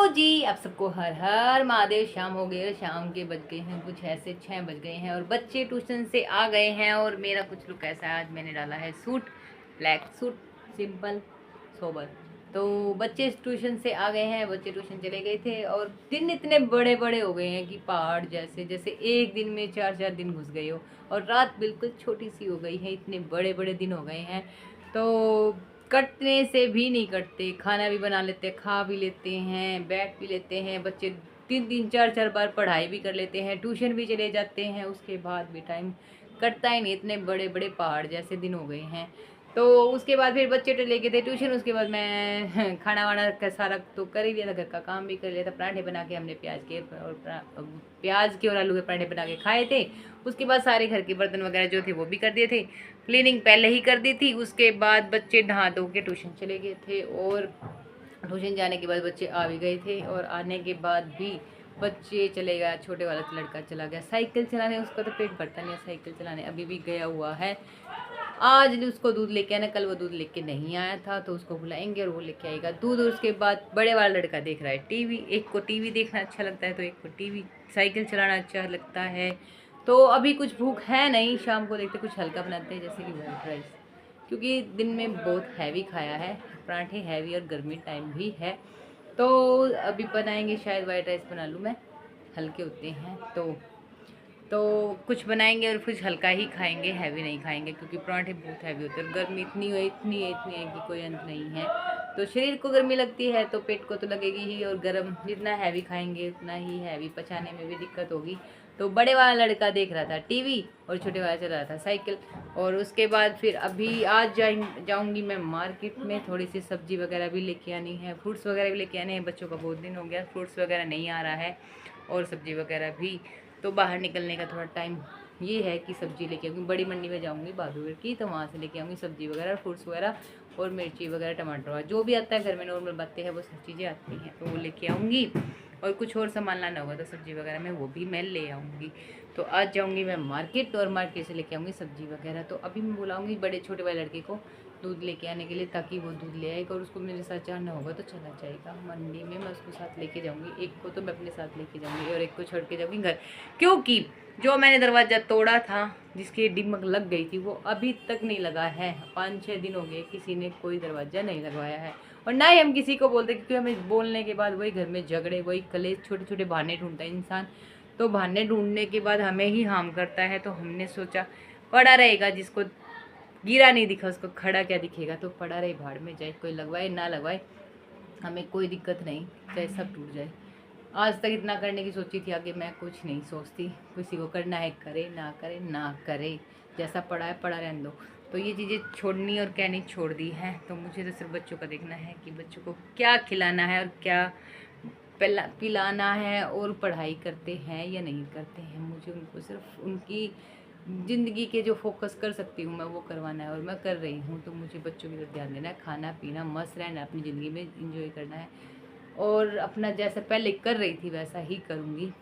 जी, आप सबको हर हर महादेव। शाम हो गई और शाम के बज गए हैं कुछ ऐसे 6 बज गए हैं और बच्चे ट्यूशन से आ गए हैं और मेरा कुछ लुक ऐसा है। आज मैंने डाला है suit, black suit, simple sober. तो बच्चे ट्यूशन से आ गए हैं, बच्चे ट्यूशन चले गए थे और दिन इतने बड़े बड़े हो गए हैं कि पहाड़ जैसे, जैसे एक दिन में 4-4 दिन घुस गए हो और रात बिल्कुल छोटी सी हो गई है। इतने बड़े बड़े दिन हो गए हैं तो कटने से भी नहीं कटते। खाना भी बना लेते हैं, खा भी लेते हैं, बैठ भी लेते हैं। बच्चे 3-3 4-4 बार पढ़ाई भी कर लेते हैं, ट्यूशन भी चले जाते हैं, उसके बाद भी टाइम कटता ही नहीं। इतने बड़े बड़े पहाड़ जैसे दिन हो गए हैं। तो उसके बाद फिर बच्चे तो लेके थे ट्यूशन। उसके बाद मैं खाना वाना का सारा तो कर ही लिया था, घर का काम भी कर लिया था। पराठे बना के हमने प्याज के और आलू के पराठे बना के खाए थे। उसके बाद सारे घर के बर्तन वगैरह जो थे वो भी कर दिए थे, क्लीनिंग पहले ही कर दी थी। उसके बाद बच्चे नहा धो के ट्यूशन चले गए थे और ट्यूशन जाने के बाद बच्चे आ भी गए थे और आने के बाद भी बच्चे चले गया। छोटे वाला लड़का चला गया साइकिल चलाने, उसका तो पेट भरता नहीं है साइकिल चलाने, अभी भी गया हुआ है। आज उसको दूध लेके आना, कल वो दूध लेके नहीं आया था तो उसको बुलाएंगे और वो लेके आएगा दूध। उसके बाद बड़े वाला लड़का देख रहा है टीवी। एक को टीवी देखना अच्छा लगता है तो एक को टीवी, साइकिल चलाना अच्छा लगता है। तो अभी कुछ भूख है नहीं, शाम को देखते कुछ हल्का बनाते हैं जैसे कि वाइट राइस, क्योंकि दिन में बहुत हैवी खाया है, पराठे हैवी और गर्मी टाइम भी है। तो अभी बनाएंगे शायद वाइट राइस बना लूँ मैं, हल्के होते हैं तो कुछ बनाएंगे और कुछ हल्का ही खाएंगे, हैवी नहीं खाएंगे क्योंकि पराठे बहुत हैवी होते हैं। गर्मी इतनी है कि कोई अंत नहीं है। तो शरीर को गर्मी लगती है तो पेट को तो लगेगी ही, और गर्म जितना हैवी खाएंगे उतना ही हैवी पचाने में भी दिक्कत होगी। तो बड़े वाला लड़का देख रहा था टीवी और छोटे वाला चला रहा था साइकिल। और उसके बाद फिर अभी आज जाऊंगी मैं मार्केट में, थोड़ी सी सब्जी वगैरह भी लेके आनी है, फ्रूट्स वगैरह भी लेके आने हैं। बच्चों का बहुत दिन हो गया, फ्रूट्स वगैरह नहीं आ रहा है और सब्जी वगैरह भी। तो बाहर निकलने का थोड़ा टाइम ये है कि सब्जी लेके आऊँगी। बड़ी मंडी में जाऊँगी बहादुर की, तो वहाँ से लेके आऊँगी सब्जी वगैरह, फ्रूट्स वगैरह और मिर्ची वगैरह, टमाटर वगैरह, जो भी आता है घर में नॉर्मल बातें हैं वो सब चीज़ें आती हैं तो वो लेके आऊँगी। और कुछ और सामान लाना होगा तो सब्जी वगैरह में वो भी मैं ले आऊँगी। तो आज जाऊँगी मैं मार्केट और मार्केट से लेके आऊँगी सब्जी वगैरह। तो अभी मैं बुलाऊँगी बड़े छोटे वाले लड़के को दूध लेके आने के लिए, ताकि वो दूध ले आएगा और उसको मेरे साथ जाना होगा तो चला जाएगा मंडी में। मैं उसको साथ लेके जाऊँगी, एक को तो मैं अपने साथ लेके जाऊँगी और एक को छोड़ के जाऊँगी घर, क्योंकि जो मैंने दरवाज़ा तोड़ा था जिसकी डिमक लग गई थी वो अभी तक नहीं लगा है। 5-6 दिन हो गए किसी ने कोई दरवाज़ा नहीं लगवाया है और ना ही हम किसी को बोलते, क्योंकि हमें बोलने के बाद वही घर में झगड़े, वही कलेश, छोटे छोटे बहाने ढूंढता है इंसान। तो बहाने ढूंढने के बाद हमें ही हार्म करता है। तो हमने सोचा पड़ा रहेगा, जिसको गिरा नहीं दिखा उसको खड़ा क्या दिखेगा। तो पड़ा रहे, भाड़ में जाए, कोई लगवाए ना लगवाए हमें कोई दिक्कत नहीं, चाहे सब टूट जाए। आज तक इतना करने की सोची थी, आगे मैं कुछ नहीं सोचती। किसी को करना है करे ना करे, जैसा पड़ा है पड़ा रहने दो। तो ये चीज़ें छोड़नी और कहनी छोड़ दी है। तो मुझे तो सिर्फ बच्चों का देखना है कि बच्चों को क्या खिलाना है और क्या पिलाना है, और पढ़ाई करते हैं या नहीं करते हैं। मुझे उनको सिर्फ उनकी ज़िंदगी के जो फोकस कर सकती हूँ मैं वो करवाना है और मैं कर रही हूँ। तो मुझे बच्चों की तरफ ध्यान देना है, खाना पीना, मस्त रहना, अपनी ज़िंदगी में इंजॉय करना है और अपना जैसा पहले कर रही थी वैसा ही करूँगी।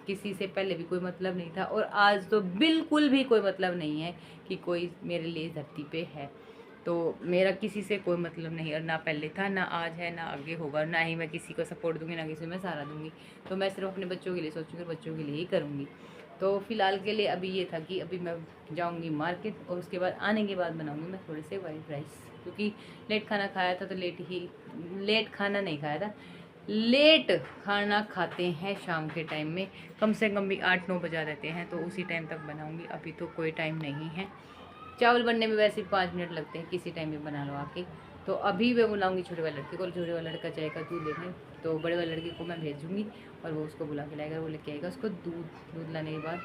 किसी से पहले भी कोई मतलब नहीं था और आज तो बिल्कुल भी कोई मतलब नहीं है कि कोई मेरे लिए धरती पे है। तो मेरा किसी से कोई मतलब नहीं, और ना पहले था, ना आज है, ना आगे होगा। ना ही मैं किसी को सपोर्ट दूंगी, ना किसी को मैं सहारा दूंगी। तो मैं सिर्फ अपने बच्चों के लिए सोचूंगी और बच्चों के लिए ही करूँगी। तो फ़िलहाल के लिए अभी ये था कि अभी मैं जाऊँगी मार्केट और उसके बाद आने के बाद बनाऊँगी मैं थोड़े से वाइट राइस, क्योंकि लेट खाना खाया था तो लेट खाना नहीं खाया था, लेट खाना खाते हैं शाम के टाइम में, कम से कम भी 8-9 बजा देते हैं। तो उसी टाइम तक बनाऊँगी, अभी तो कोई टाइम नहीं है। चावल बनने में वैसे 5 मिनट लगते हैं, किसी टाइम में बना लो आके। तो अभी मैं बुलाऊंगी छोटे वाले लड़के को, छोटे वाला लड़का जाएगा दूध लेने। तो बड़े वाले लड़के को मैं भेजूँगी और वो उसको बुला के लाएगा, वो लेके आएगा उसको दूध लाने के बाद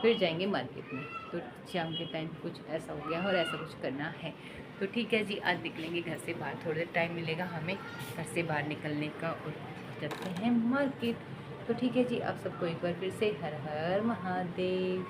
फिर जाएंगे मार्केट में। तो शाम के टाइम कुछ ऐसा हो गया और ऐसा कुछ करना है। तो ठीक है जी, आज निकलेंगे घर से बाहर, थोड़ी देर टाइम मिलेगा हमें घर से बाहर निकलने का और चलते हैं मार्केट। तो ठीक है जी, आप सबको एक बार फिर से हर हर महादेव।